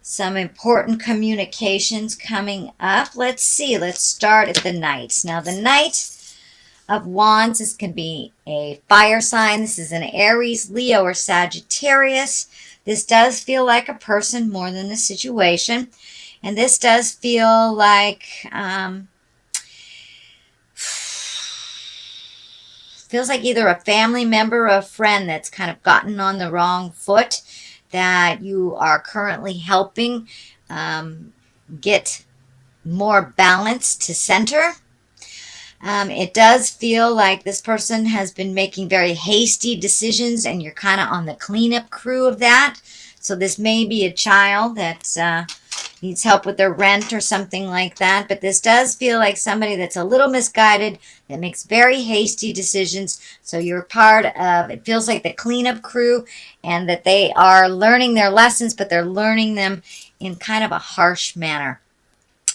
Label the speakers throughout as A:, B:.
A: some important communications coming up. Let's see. Let's start at the Knight. Now, the Knight of Wands, this can be a fire sign. This is an Aries, Leo, or Sagittarius. This does feel like a person more than a situation. And this does feel like, feels like either a family member or a friend that's kind of gotten on the wrong foot that you are currently helping get more balance to center. It does feel like this person has been making very hasty decisions and you're kind of on the cleanup crew of that. So this may be a child that needs help with their rent or something like that. But this does feel like somebody that's a little misguided, that makes very hasty decisions. So you're part of, it feels like the cleanup crew, and that they are learning their lessons, but they're learning them in kind of a harsh manner.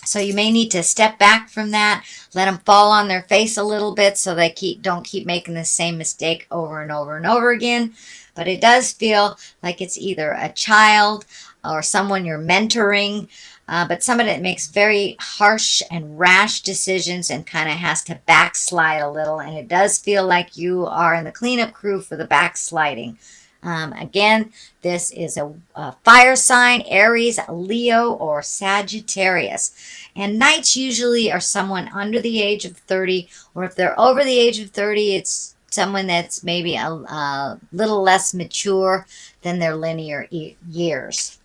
A: So you may need to step back from that, let them fall on their face a little bit so they don't keep making the same mistake over and over and over again. But it does feel like it's either a child or someone you're mentoring, but somebody that makes very harsh and rash decisions and kind of has to backslide a little. And it does feel like you are in the cleanup crew for the backsliding. Again, this is a fire sign, Aries, Leo, or Sagittarius. And Knights usually are someone under the age of 30, or if they're over the age of 30, it's someone that's maybe a little less mature than their linear years.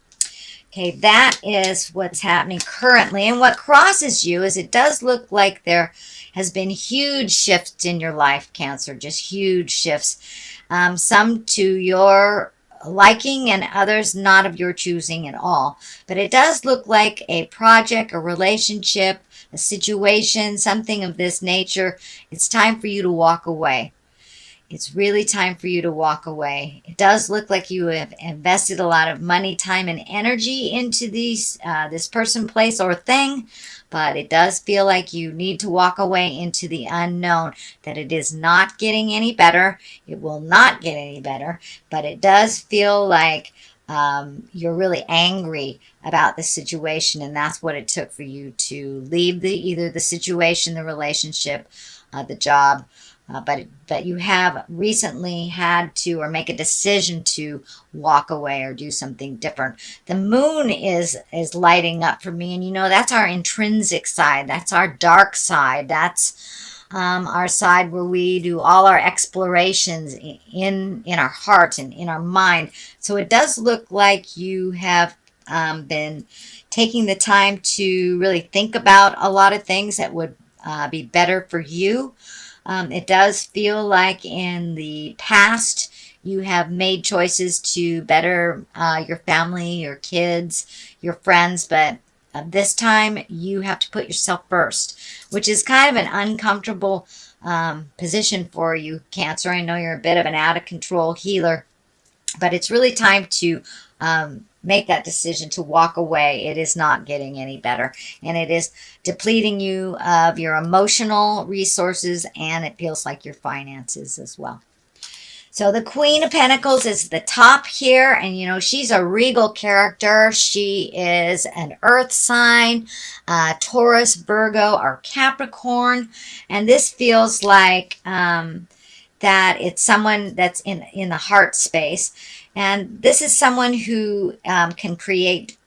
A: Okay, that is what's happening currently. And what crosses you is it does look like there has been huge shifts in your life, Cancer, just huge shifts. Some to your liking and others not of your choosing at all. But it does look like a project, a relationship, a situation, something of this nature. It's time for you to walk away. It's really time for you to walk away. It does look like you have invested a lot of money, time, and energy into this person, place, or thing, but it does feel like you need to walk away into the unknown, that it is not getting any better. It will not get any better, but it does feel like you're really angry about the situation, and that's what it took for you to leave either the situation, the relationship, the job. But you have recently had to, or make a decision to walk away or do something different. The moon is lighting up for me, and you know that's our intrinsic side. That's our dark side. That's our side where we do all our explorations in our heart and in our mind. So it does look like you have been taking the time to really think about a lot of things that would be better for you. It does feel like in the past you have made choices to better your family, your kids, your friends, but this time you have to put yourself first, which is kind of an uncomfortable position for you, Cancer. I know you're a bit of an out of control healer, but it's really time to make that decision to walk away. It is not getting any better, and it is depleting you of your emotional resources, and it feels like your finances as well. So the Queen of Pentacles is the top here, and you know she's a regal character. She is an earth sign, Taurus, Virgo, or Capricorn, and this feels like that it's someone that's in the heart space. And this is someone who can create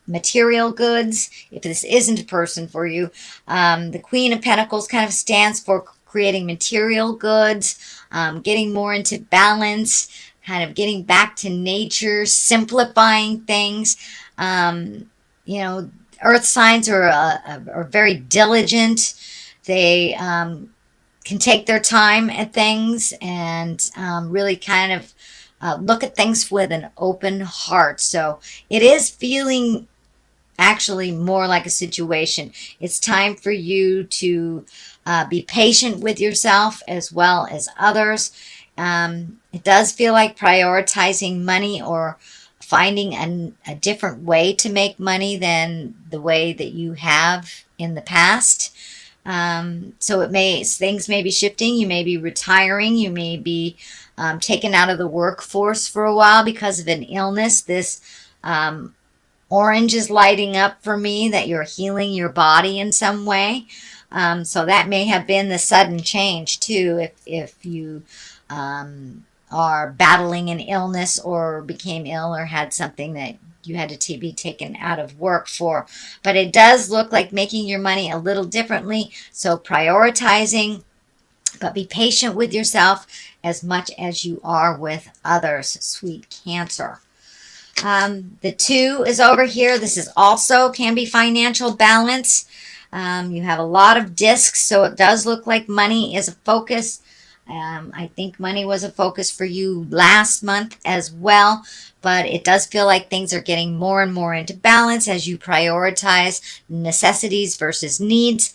A: material goods. If this isn't a person for you, the Queen of Pentacles kind of stands for creating material goods, getting more into balance, kind of getting back to nature, simplifying things. You know, earth signs are very diligent. They can take their time at things and really kind of look at things with an open heart. So it is feeling actually more like a situation. It's time for you to be patient with yourself as well as others. It does feel like prioritizing money or finding a different way to make money than the way that you have in the past. So things may be shifting. You may be retiring. You may be taken out of the workforce for a while because of an illness. This orange is lighting up for me, that you're healing your body in some way. So that may have been the sudden change too, if you are battling an illness or became ill or had something that you had to be taken out of work for. But it does look like making your money a little differently. So prioritizing, but be patient with yourself as much as you are with others, sweet Cancer. The 2 is over here. This is also can be financial balance. You have a lot of discs, so it does look like money is a focus. I think money was a focus for you last month as well, but it does feel like things are getting more and more into balance as you prioritize necessities versus needs,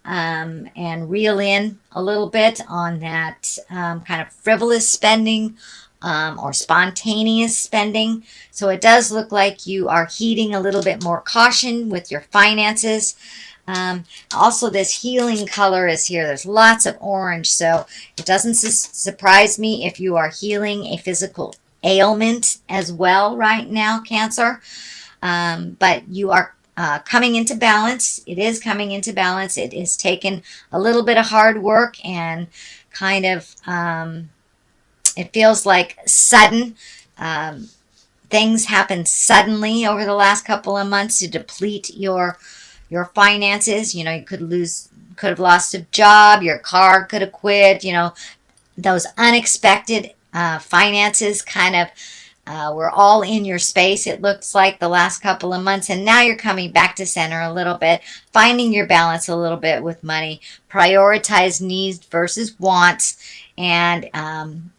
A: and reel in a little bit on that kind of frivolous spending, or spontaneous spending. So it does look like you are heeding a little bit more caution with your finances. Also, this healing color is here. There's lots of orange, so it doesn't surprise me if you are healing a physical ailment as well right now, Cancer. But you are coming into balance. It is coming into balance. It is taken a little bit of hard work and kind of, it feels like sudden. Things happen suddenly over the last couple of months to deplete your finances. You know, you could have lost a job, your car could have quit, you know, those unexpected finances kind of were all in your space, it looks like, the last couple of months. And now you're coming back to center a little bit, finding your balance a little bit with money, prioritize needs versus wants, and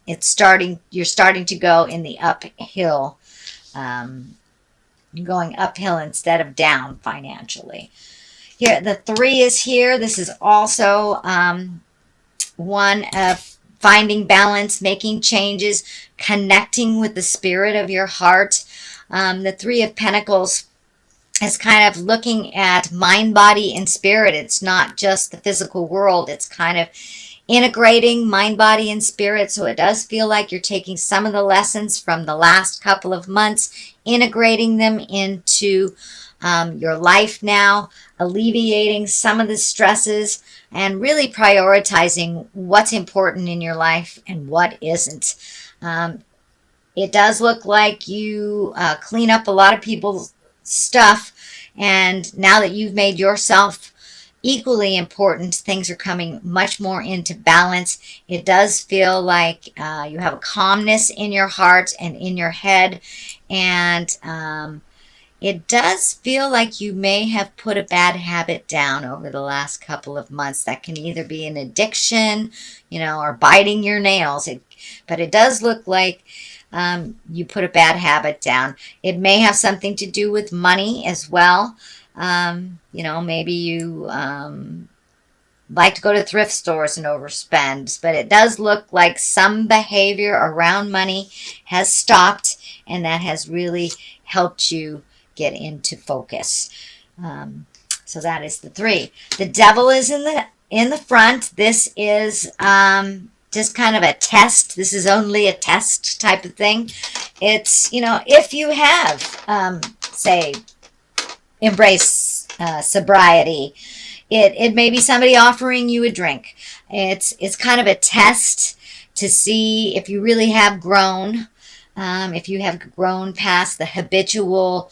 A: you're starting to go in the uphill, going uphill instead of down financially. Here, the 3 is here. This is also one of finding balance, making changes, connecting with the spirit of your heart. The 3 of Pentacles is kind of looking at mind, body, and spirit. It's not just the physical world. It's kind of integrating mind, body, and spirit. So it does feel like you're taking some of the lessons from the last couple of months, integrating them into your life now, alleviating some of the stresses, and really prioritizing what's important in your life and what isn't. It does look like you clean up a lot of people's stuff, and now that you've made yourself equally important, things are coming much more into balance. It does feel like you have a calmness in your heart and in your head, and it does feel like you may have put a bad habit down over the last couple of months. That can either be an addiction, you know, or biting your nails. But it does look like you put a bad habit down. It may have something to do with money as well. You know, maybe you like to go to thrift stores and overspend, but it does look like some behavior around money has stopped, and that has really helped you get into focus. So that is the 3. The Devil is in the front. This is just kind of a test. This is only a test type of thing. It's, you know, if you have, say, embrace sobriety, it may be somebody offering you a drink. It's kind of a test to see if you really have grown, if you have grown past the habitual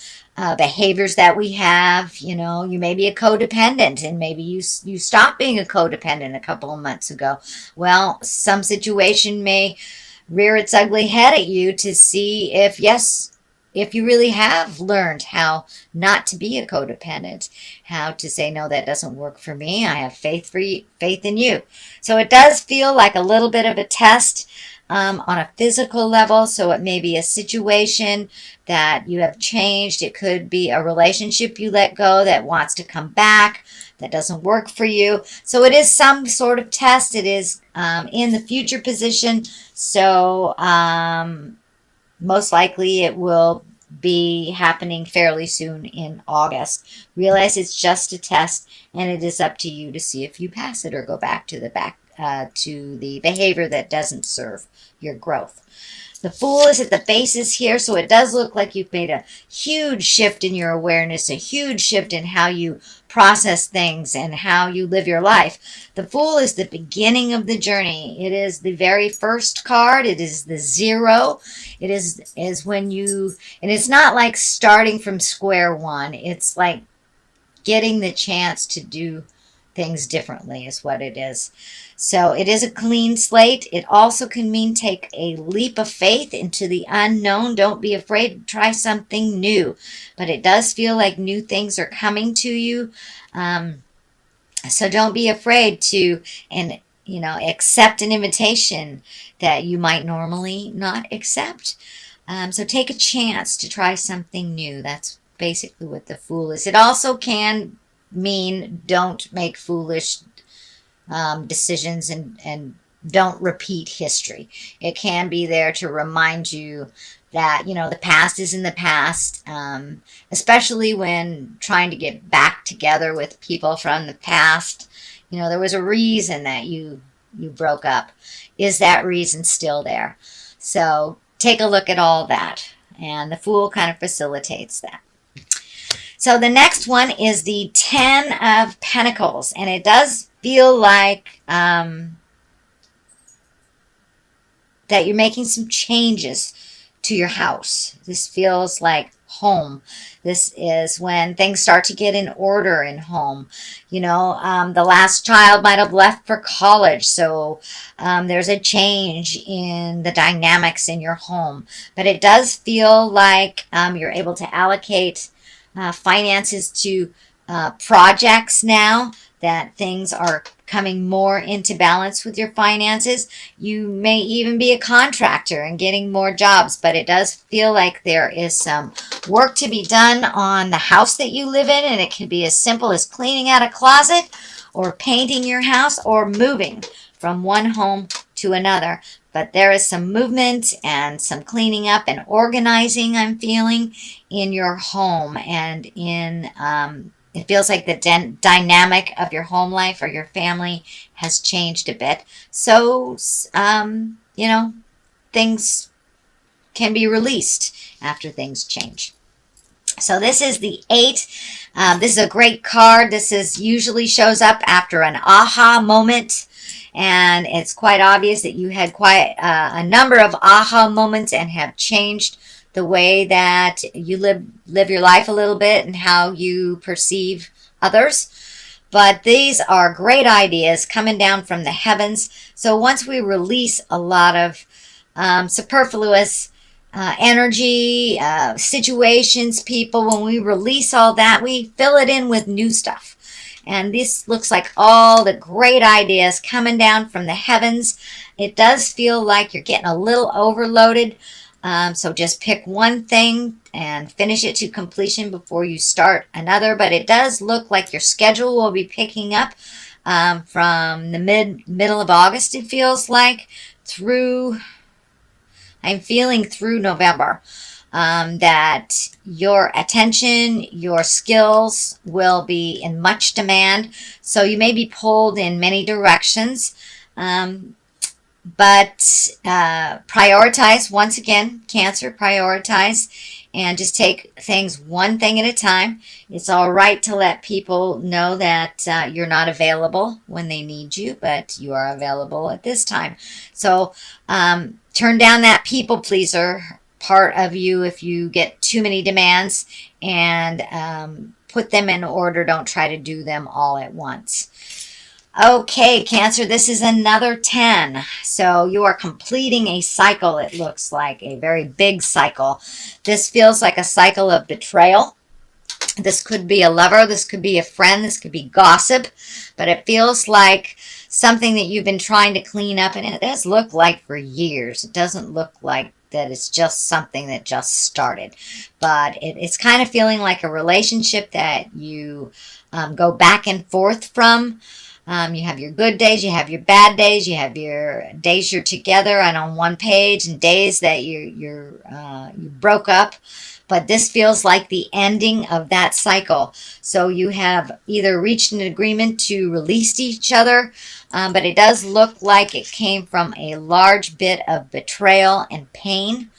A: behaviors that we have. You know, you may be a codependent, and maybe you stopped being a codependent a couple of months ago. Well, some situation may rear its ugly head at you to see if, yes, if you really have learned how not to be a codependent, how to say, no, that doesn't work for me. I have faith in you. So it does feel like a little bit of a test on a physical level. So it may be a situation that you have changed. It could be a relationship you let go that wants to come back, that doesn't work for you. So it is some sort of test. It is in the future position. So most likely it will be happening fairly soon in August. Realize it's just a test, and it is up to you to see if you pass it or go back to the behavior that doesn't serve your growth. The Fool is at the bases here, so it does look like you've made a huge shift in your awareness, a huge shift in how you process things and how you live your life. The Fool is the beginning of the journey. It is the very first card. It is the 0. It is when you, and it's not like starting from square one. It's like getting the chance to do things differently is what it is. So it is a clean slate. It also can mean take a leap of faith into the unknown. Don't be afraid to try something new. But it does feel like new things are coming to you. So don't be afraid to, and accept an invitation that you might normally not accept. So take a chance to try something new. That's basically what the Fool is. It also can mean don't make foolish decisions and don't repeat history. It can be there to remind you that, the past is in the past, especially when trying to get back together with people from the past. There was a reason that you broke up. Is that reason still there? So take a look at all that. And the Fool kind of facilitates that. So the next one is the 10 of Pentacles. And it does feel like that you're making some changes to your house. This feels like home. This is when things start to get in order in home. The last child might have left for college, so there's a change in the dynamics in your home. But it does feel like you're able to allocate finances to projects now, that things are coming more into balance with your finances. You may even be a contractor and getting more jobs, but it does feel like there is some work to be done on the house that you live in, and it can be as simple as cleaning out a closet or painting your house or moving from one home to another. But there is some movement and some cleaning up and organizing I'm feeling in your home, and in it feels like the dynamic of your home life or your family has changed a bit. So, things can be released after things change. So this is the 8. This is a great card. This usually shows up after an aha moment. And it's quite obvious that you had quite a number of aha moments and have changed the way that you live your life a little bit and how you perceive others. But these are great ideas coming down from the heavens. So once we release a lot of superfluous energy, situations, people, when we release all that, we fill it in with new stuff. And this looks like all the great ideas coming down from the heavens. It does feel like you're getting a little overloaded. So just pick one thing and finish it to completion before you start another. But it does look like your schedule will be picking up from the middle of August, it feels like, I'm feeling through November. That your attention, your skills will be in much demand. So you may be pulled in many directions. But prioritize, once again, Cancer, prioritize, and just take things one thing at a time. It's all right to let people know that you're not available when they need you, but you are available at this time. So turn down that people pleaser part of you if you get too many demands, and put them in order. Don't try to do them all at once. Okay, Cancer, this is another 10. So you are completing a cycle, it looks like, a very big cycle. This feels like a cycle of betrayal. This could be a lover, this could be a friend, this could be gossip, but it feels like something that you've been trying to clean up, and it does look like for years. It doesn't look like that it's just something that just started, but it's kind of feeling like a relationship that you go back and forth from. You have your good days, you have your bad days, you have your days you're together and on one page, and days that you broke up. But this feels like the ending of that cycle. So you have either reached an agreement to release each other, but it does look like it came from a large bit of betrayal and pain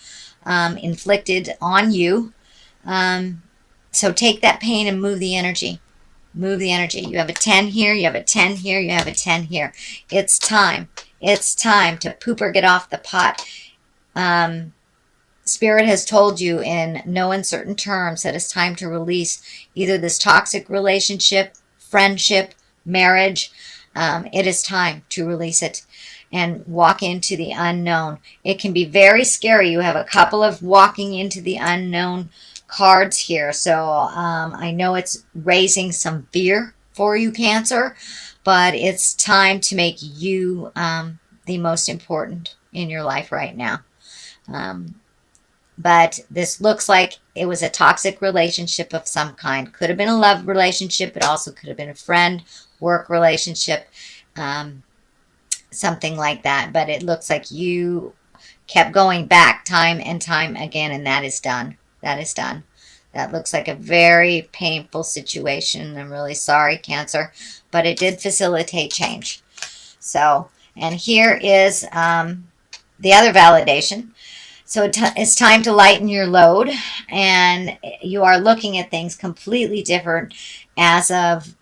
A: inflicted on you. So take that pain and move the energy. Move the energy. You have a 10 here, you have a 10 here, you have a 10 here. It's time. It's time to poop or get off the pot. Spirit has told you in no uncertain terms that it's time to release either this toxic relationship, friendship, marriage. It is time to release it and walk into the unknown. It can be very scary. You have a couple of walking into the unknown cards here. So I know it's raising some fear for you, Cancer, but it's time to make you the most important in your life right now. But this looks like it was a toxic relationship of some kind. Could have been a love relationship. It also could have been a friend, work relationship, something like that. But it looks like you kept going back time and time again, and that is done. That is done. That looks like a very painful situation. I'm really sorry, Cancer, but it did facilitate change. So, and here is the other validation. So it's time to lighten your load, and you are looking at things completely different as of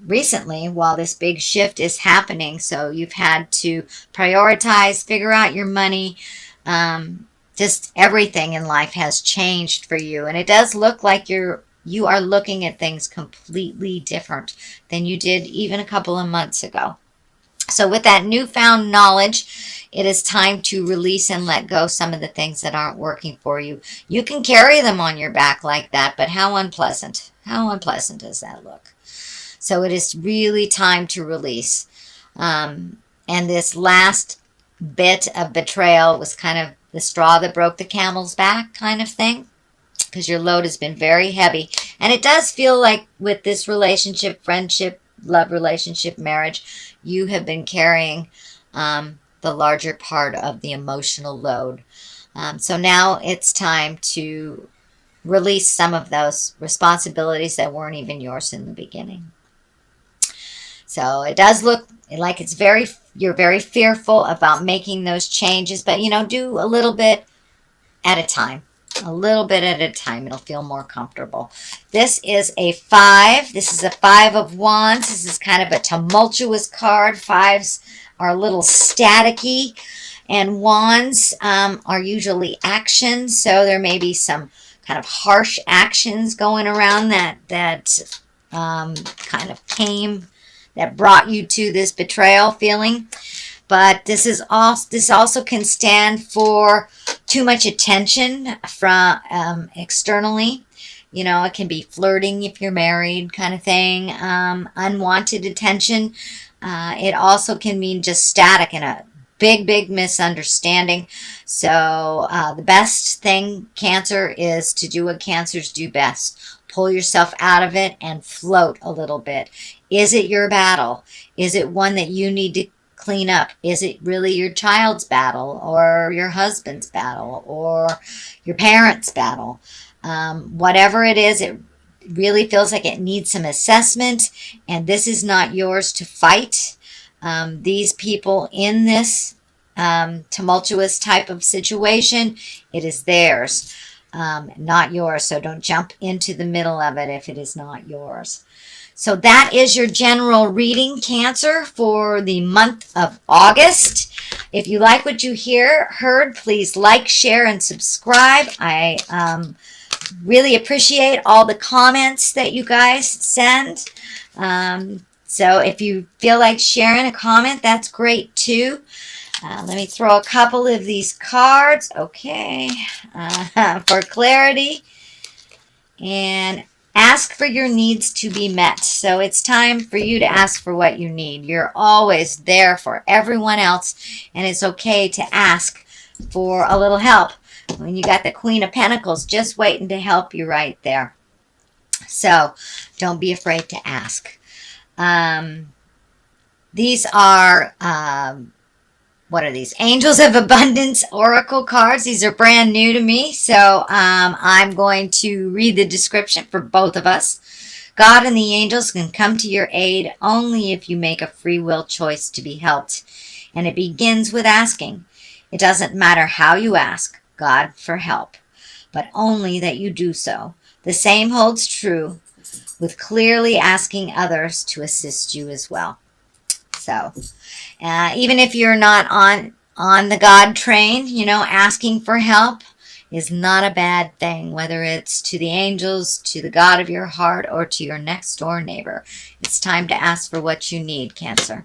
A: recently while this big shift is happening. So you've had to prioritize, figure out your money. Just everything in life has changed for you, and it does look like you are looking at things completely different than you did even a couple of months ago. So with that newfound knowledge, it is time to release and let go some of the things that aren't working for you. You can carry them on your back like that, but how unpleasant. How unpleasant does that look? So it is really time to release. And this last bit of betrayal was kind of the straw that broke the camel's back kind of thing, because your load has been very heavy. And it does feel like with this relationship, friendship, love relationship, marriage, you have been carrying the larger part of the emotional load. So now it's time to release some of those responsibilities that weren't even yours in the beginning. So it does look like you're very fearful about making those changes, but do a little bit at a time. A little bit at a time. It'll feel more comfortable. This is a 5. This is a 5 of Wands. This is kind of a tumultuous card. 5s are a little staticky, and Wands are usually action, so there may be some kind of harsh actions going around that kind of that brought you to this betrayal feeling. But this also can stand for too much attention from externally. It can be flirting if you're married kind of thing. Unwanted attention. It also can mean just static and a big misunderstanding. So the best thing, Cancer, is to do what Cancers do best. Pull yourself out of it and float a little bit. Is it your battle? Is it one that you need to clean up? Is it really your child's battle, or your husband's battle, or your parents' battle? Whatever it is, it really feels like it needs some assessment, and this is not yours to fight. These people in this tumultuous type of situation, it is theirs, not yours. So don't jump into the middle of it if it is not yours. So that is your general reading, Cancer, for the month of August. If you like what you heard, please like, share, and subscribe. I really appreciate all the comments that you guys send. So if you feel like sharing a comment, that's great too. Let me throw a couple of these cards, okay, for clarity. And ask for your needs to be met. So it's time for you to ask for what you need. You're always there for everyone else, and it's okay to ask for a little help. When you got the Queen of Pentacles just waiting to help you right there. So don't be afraid to ask. These are what are these? Angels of Abundance Oracle cards. These are brand new to me, so I'm going to read the description for both of us. God and the angels can come to your aid only if you make a free will choice to be helped. And it begins with asking. It doesn't matter how you ask God for help, but only that you do so. The same holds true with clearly asking others to assist you as well. So, even if you're not on the God train, asking for help is not a bad thing, whether it's to the angels, to the God of your heart, or to your next door neighbor. It's time to ask for what you need, Cancer.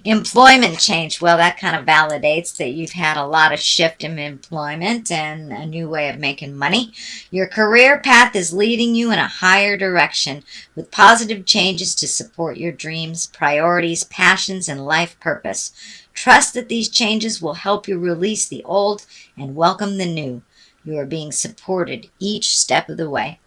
A: Employment change. Well, that kind of validates that you've had a lot of shift in employment and a new way of making money. Your career path is leading you in a higher direction with positive changes to support your dreams, priorities, passions, and life purpose. Trust that these changes will help you release the old and welcome the new. You are being supported each step of the way.